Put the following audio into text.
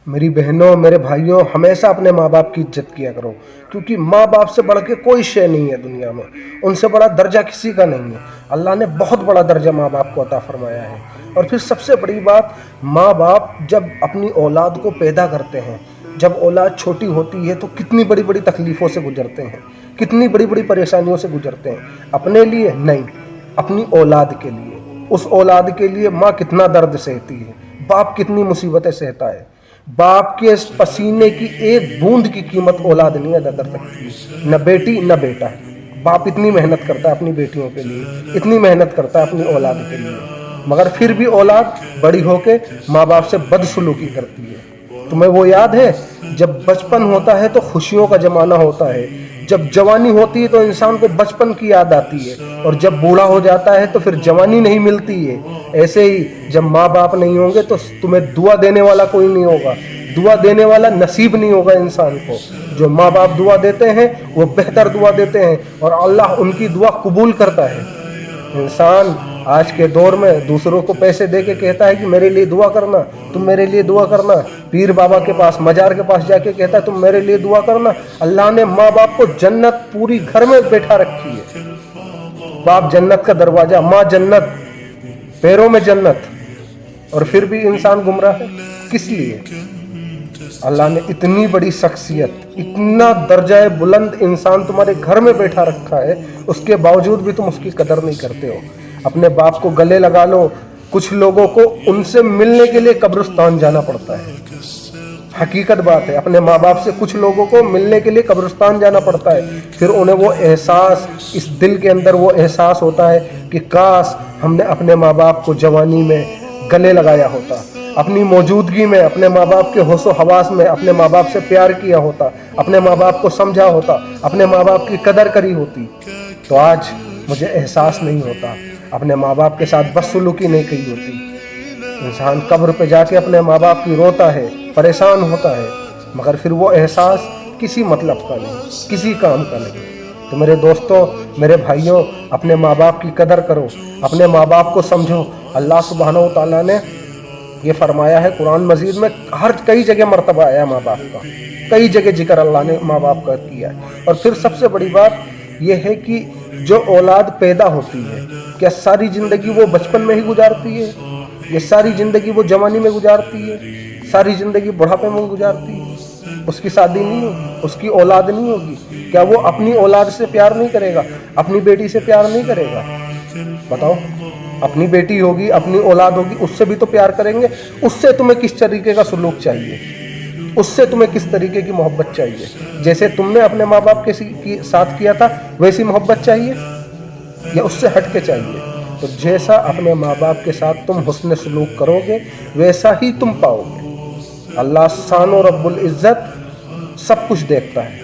میری بہنوں، میرے بھائیوں، ہمیشہ اپنے ماں باپ کی عزت کیا کرو، کیونکہ ماں باپ سے بڑھ کے کوئی شے نہیں ہے دنیا میں، ان سے بڑا درجہ کسی کا نہیں ہے۔ اللہ نے بہت بڑا درجہ ماں باپ کو عطا فرمایا ہے۔ اور پھر سب سے بڑی بات، ماں باپ جب اپنی اولاد کو پیدا کرتے ہیں، جب اولاد چھوٹی ہوتی ہے تو کتنی بڑی بڑی تکلیفوں سے گزرتے ہیں، کتنی بڑی بڑی پریشانیوں سے گزرتے ہیں، اپنے لیے نہیں، اپنی اولاد کے لیے۔ اس اولاد کے لیے ماں کتنا درد سہتی ہے، باپ کتنی مصیبتیں سہتا ہے۔ باپ کے پسینے کی ایک بوند کی قیمت اولاد نہیں ادا کر سکتی، نہ بیٹی نہ بیٹا۔ باپ اتنی محنت کرتا ہے اپنی بیٹیوں کے لیے، اتنی محنت کرتا ہے اپنی اولاد کے لیے، مگر پھر بھی اولاد بڑی ہو کے ماں باپ سے بدسلوکی کرتی ہے۔ تمہیں وہ یاد ہے جب بچپن ہوتا ہے تو خوشیوں کا زمانہ ہوتا ہے، جب جوانی ہوتی ہے تو انسان کو بچپن کی یاد آتی ہے، اور جب بوڑھا ہو جاتا ہے تو پھر جوانی نہیں ملتی ہے۔ ایسے ہی جب ماں باپ نہیں ہوں گے تو تمہیں دعا دینے والا کوئی نہیں ہوگا، دعا دینے والا نصیب نہیں ہوگا انسان کو۔ جو ماں باپ دعا دیتے ہیں وہ بہتر دعا دیتے ہیں، اور اللہ ان کی دعا قبول کرتا ہے۔ انسان آج کے دور میں دوسروں کو پیسے دے کے کہتا ہے کہ میرے لیے دعا کرنا، تم میرے لیے دعا کرنا، پیر بابا کے پاس، مزار کے پاس جا کے کہتا ہے تم میرے لیے دعا کرنا۔ اللہ نے ماں باپ کو جنت پوری گھر میں بیٹھا رکھی ہے۔ باپ جنت کا دروازہ، ماں جنت، پیروں میں جنت، اور پھر بھی انسان گمراہ ہے۔ کس لیے؟ اللہ نے اتنی بڑی شخصیت، اتنا درجہ بلند انسان تمہارے گھر میں بیٹھا رکھا ہے، اس کے باوجود بھی تم اس کی قدر نہیں کرتے ہو۔ اپنے باپ کو گلے لگا لو، کچھ لوگوں کو ان سے ملنے کے لیے قبرستان جانا پڑتا ہے۔ حقیقت بات ہے، اپنے ماں باپ سے کچھ لوگوں کو ملنے کے لیے قبرستان جانا پڑتا ہے، پھر انہیں وہ احساس، اس دل کے اندر وہ احساس ہوتا ہے کہ کاش ہم نے اپنے ماں باپ کو جوانی میں گلے لگایا ہوتا، اپنی موجودگی میں، اپنے ماں باپ کے ہوش و حواس میں اپنے ماں باپ سے پیار کیا ہوتا، اپنے ماں باپ کو سمجھا ہوتا، اپنے ماں باپ کی قدر کری ہوتی، تو آج مجھے احساس نہیں ہوتا، اپنے ماں باپ کے ساتھ بدسلوکی نہیں کی ہوتی۔ انسان قبر پہ جا کے اپنے ماں باپ کی روتا ہے، پریشان ہوتا ہے، مگر پھر وہ احساس کسی مطلب کا نہیں، کسی کام کا نہیں۔ تو میرے دوستوں، میرے بھائیوں، اپنے ماں باپ کی قدر کرو، اپنے ماں باپ کو سمجھو۔ اللہ سبحانہ و تعالیٰ نے یہ فرمایا ہے قرآن مجید میں، کئی جگہ مرتبہ آیا ماں باپ کا، کئی جگہ ذکر اللہ نے ماں باپ کا کیا ہے۔ اور پھر سب سے بڑی بات یہ ہے کہ جو اولاد پیدا ہوتی ہے، کیا ساری زندگی وہ بچپن میں ہی گزارتی ہے؟ یہ ساری زندگی وہ جوانی میں گزارتی ہے؟ ساری زندگی بڑھاپے میں گزارتی ہے؟ اس کی شادی نہیں ہوگی، اس کی اولاد نہیں ہوگی، کیا وہ اپنی اولاد سے پیار نہیں کرے گا، اپنی بیٹی سے پیار نہیں کرے گا؟ بتاؤ، اپنی بیٹی ہوگی، اپنی اولاد ہوگی، اس سے بھی تو پیار کریں گے۔ اس سے تمہیں کس طریقے کا سلوک چاہیے، اس سے تمہیں کس طریقے کی محبت چاہیے؟ جیسے تم نے اپنے ماں باپ کے ساتھ کیا تھا ویسی محبت چاہیے، یا اس سے ہٹ کے چاہیے؟ تو جیسا اپنے ماں باپ کے ساتھ تم حسن سلوک کرو گے ویسا ہی تم پاؤ گے۔ اللہ شان و رب العزت سب کچھ دیکھتا ہے۔